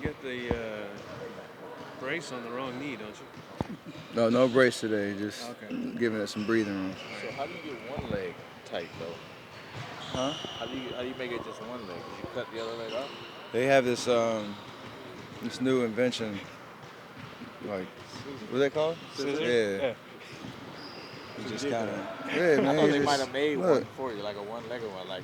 get the brace on the wrong knee, don't you? No, no brace today. Just Okay. giving it some breathing room. All So right. how do you get one leg tight though? Huh? How do you make it just one leg? Did you cut the other leg off? They have this new invention, like what they call it? Scissor? Yeah. Yeah. You So you just did kind that. of yeah, I man. thought You they might just have made look. one for you, like a one-legged one, like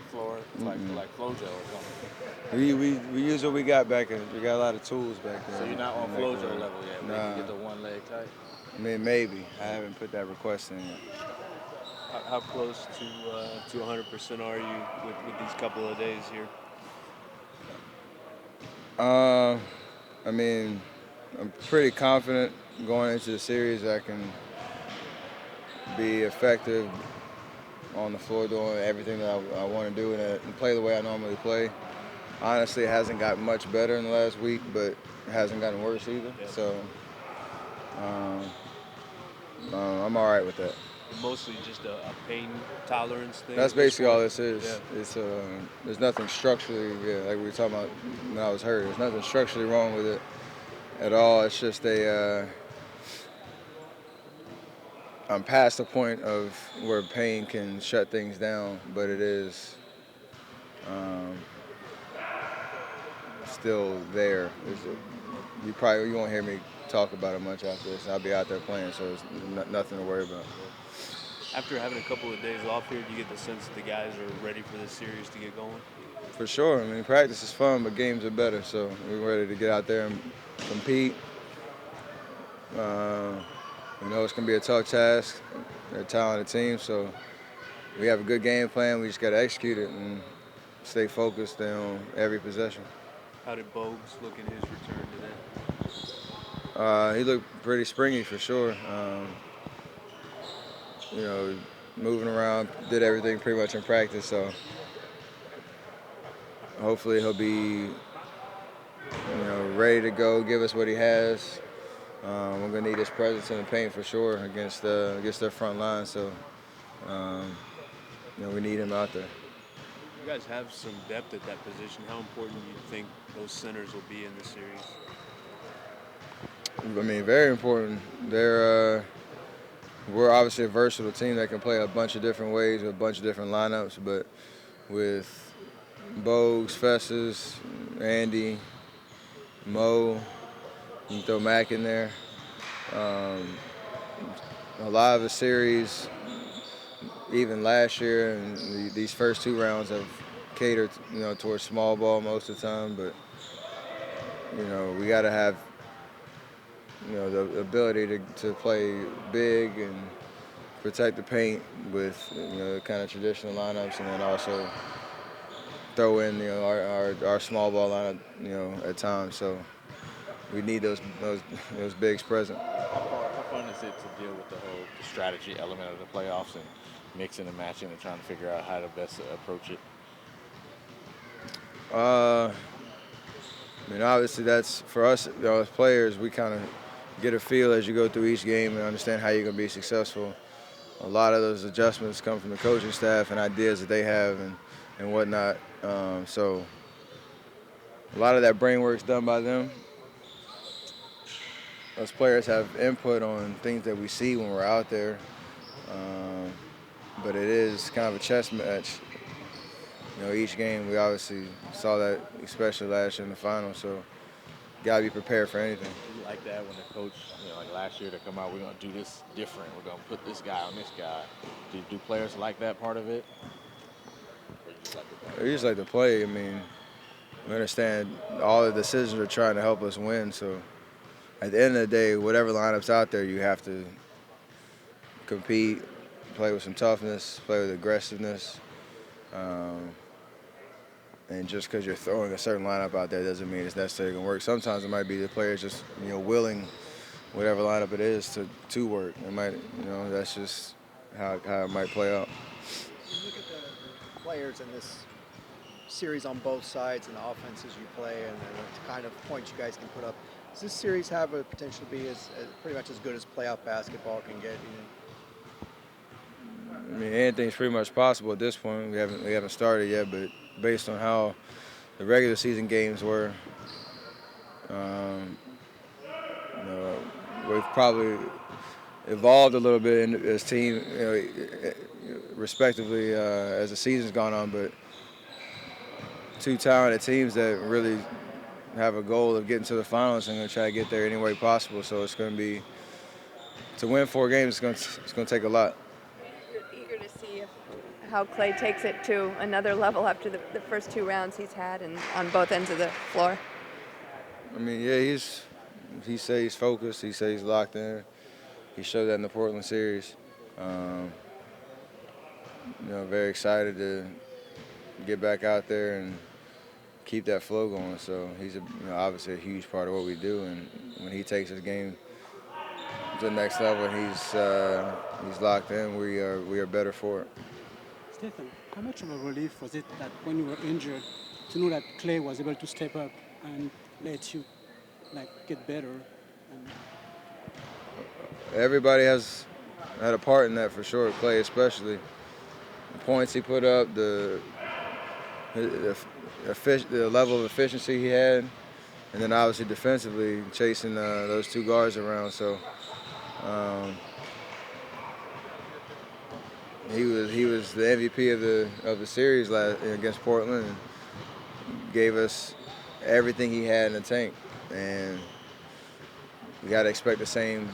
like FloJo or something. We use what we got back in. We got a lot of tools back So there. you're not on Like, FloJo level yet, where you can nah, get the one leg tight. I mean maybe I haven't put that request in yet. How close to 100% are you with these couple of days here? Uh, I mean, I'm pretty confident going into the series I can be effective on the floor doing everything that I want to do and play the way I normally play. Honestly, it hasn't gotten much better in the last week, but it hasn't gotten worse either. Yeah. So um, I'm all right with that. Mostly just a pain tolerance thing That's at this basically all point. this is. Yeah. It's there's nothing structurally, yeah, like we were talking about when I was hurt. There's nothing structurally wrong with it at all. It's just I'm past the point of where pain can shut things down, but it is um, still there. You won't hear me talk about it much after this. I'll be out there playing, so it's nothing to worry about. After having a couple of days off here, do you get the sense that the guys are ready for this series to get going? For sure. I mean, practice is fun, but games are better. So we're ready to get out there and compete. Uh, it's going to be a tough task. They're a talented team, so we have a good game plan. We just got to execute it and stay focused on every possession. How did Bogues look in his return today? He looked pretty springy for sure. Moving around, did everything pretty much in practice. So hopefully he'll be, ready to go, give us what he has. We're gonna need his presence in the paint for sure against their front line. So we need him out there. You guys have some depth at that position. How important do you think those centers will be in this series? I mean, very important. We're obviously a versatile team that can play a bunch of different ways with a bunch of different lineups, but with Bogues, Fesses, Andy, Mo, you can throw Mac in there. Um, a lot of the series, even last year and these first two rounds, have catered, towards small ball most of the time. But we got to have, the ability to play big and protect the paint with, the kind of traditional lineups, and then also throw in, our small ball lineup, at times. So we need those bigs present. How fun is it to deal with the strategy element of the playoffs and mixing and matching and trying to figure out how to best approach it? Uh, obviously that's for us, as players. We kind of get a feel as you go through each game and understand how you're going to be successful. A lot of those adjustments come from the coaching staff and ideas that they have and whatnot. So a lot of that brain work's done by them. Us players have input on things that we see when we're out there, um, but it is kind of a chess match. Each game we obviously saw that, especially last year in the finals. So gotta be prepared for anything. Do you like that when the coach, like last year, to come out, we're going to do this different. We're going to put this guy on this guy. Do players like that part of it? Or you just like the We just like to play. I mean, we understand all the decisions are trying to help us win. So at the end of the day, whatever lineup's out there, you have to compete, play with some toughness, play with aggressiveness. Um, and just because you're throwing a certain lineup out there doesn't mean it's necessarily going to work. Sometimes it might be the players just, willing whatever lineup it is to work. It might, that's just how it might play out. You look at the players in this series on both sides and the offenses you play and the kind of points you guys can put up. Does this series have a potential to be as pretty much as good as playoff basketball can get? I mean, anything's pretty much possible at this point. We haven't started yet, but based on how the regular season games were, probably evolved a little bit in as team, respectively, as the season's gone on. But two talented teams that really have a goal of getting to the finals and going to try to get there any way possible. So it's going to be to win 4 games. It's going to take a lot. You're eager to see how Clay takes it to another level after the first 2 rounds he's had and on both ends of the floor. I mean, yeah, he says he's focused. He says he's locked in. He showed that in the Portland series. Very excited to get back out there and keep that flow going. So he's obviously a huge part of what we do. And when he takes his game to the next level, he's locked in. We are better for it. Stephen, how much of a relief was it that when you were injured to know that Clay was able to step up and let you get better? And Everybody has had a part in that for sure. Clay especially. The points he put up, the level of efficiency he had, and then obviously defensively chasing those 2 guards around. So he was the MVP of the series against Portland, and gave us everything he had in the tank. And we got to expect the same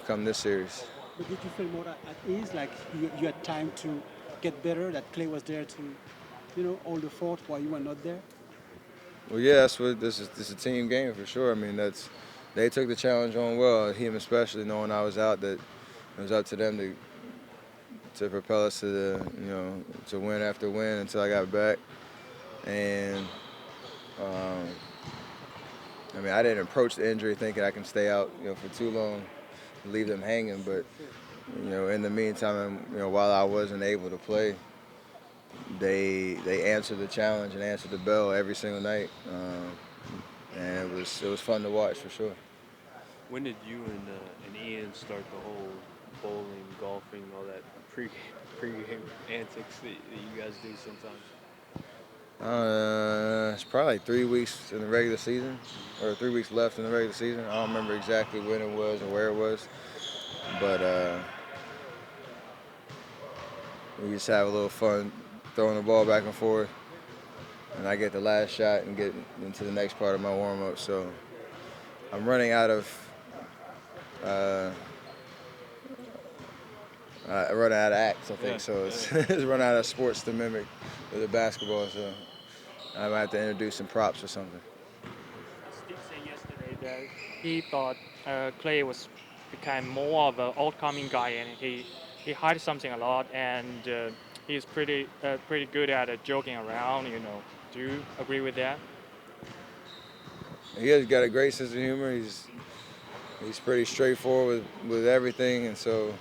come this series. but did you feel more at ease, like you had time to get better, that Clay was there to, hold the fort while you were not there? Well, yeah, this is a team game for sure. I mean, they took the challenge on well. Him especially, knowing I was out, that it was up to them to propel us to win after win until I got back. And I didn't approach the injury thinking I can stay out for too long, leave them hanging. But in the meantime, while I wasn't able to play, they answered the challenge and answered the bell every single night, and it was fun to watch for sure. When did you and Ian start the whole bowling, golfing, all that pregame antics that you guys do sometimes? It's probably 3 weeks in the regular season, or 3 weeks left in the regular season. I don't remember exactly when it was or where it was, but we just have a little fun throwing the ball back and forth, and I get the last shot and get into the next part of my warm-up. So I'm running out of acts, I think. Yeah. So it's running out of sports to mimic with the basketball. So I might have to introduce some props or something. Steve said yesterday that he thought Clay was became more of an outcoming guy, and he hides something a lot, and he's pretty good at joking around. Do you agree with that? He has got a great sense of humor. He's pretty straightforward with everything, and so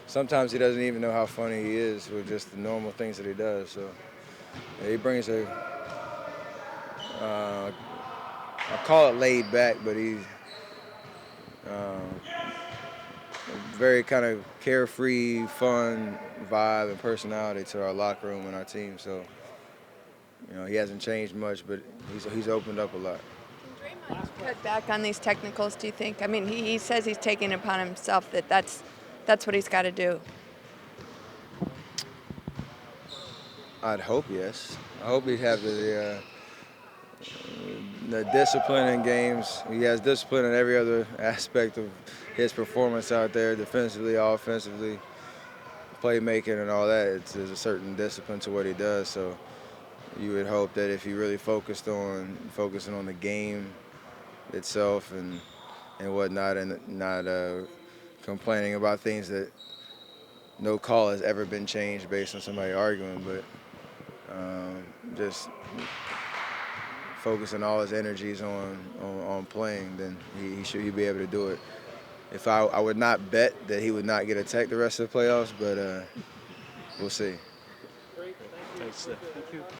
sometimes he doesn't even know how funny he is with just the normal things that he does. So yeah, he brings I call it laid back, but he's a very kind of carefree, fun vibe and personality to our locker room and our team. So he hasn't changed much, but he's opened up a lot. Can Draymond cut back on these technicals, do you think? I mean, he says he's taking it upon himself that's what he's got to do. I'd hope yes. I hope he'd have the discipline in games. He has discipline in every other aspect of his performance out there, defensively, offensively, playmaking and all that. There's a certain discipline to what he does. So you would hope that if he really focusing on the game itself and whatnot, and not complaining about things that no call has ever been changed based on somebody arguing, but just focusing all his energies on playing, then he'd be able to do it. If I would not bet that he would not get attacked the rest of the playoffs, but we'll see. Thanks, Steph. Thank you.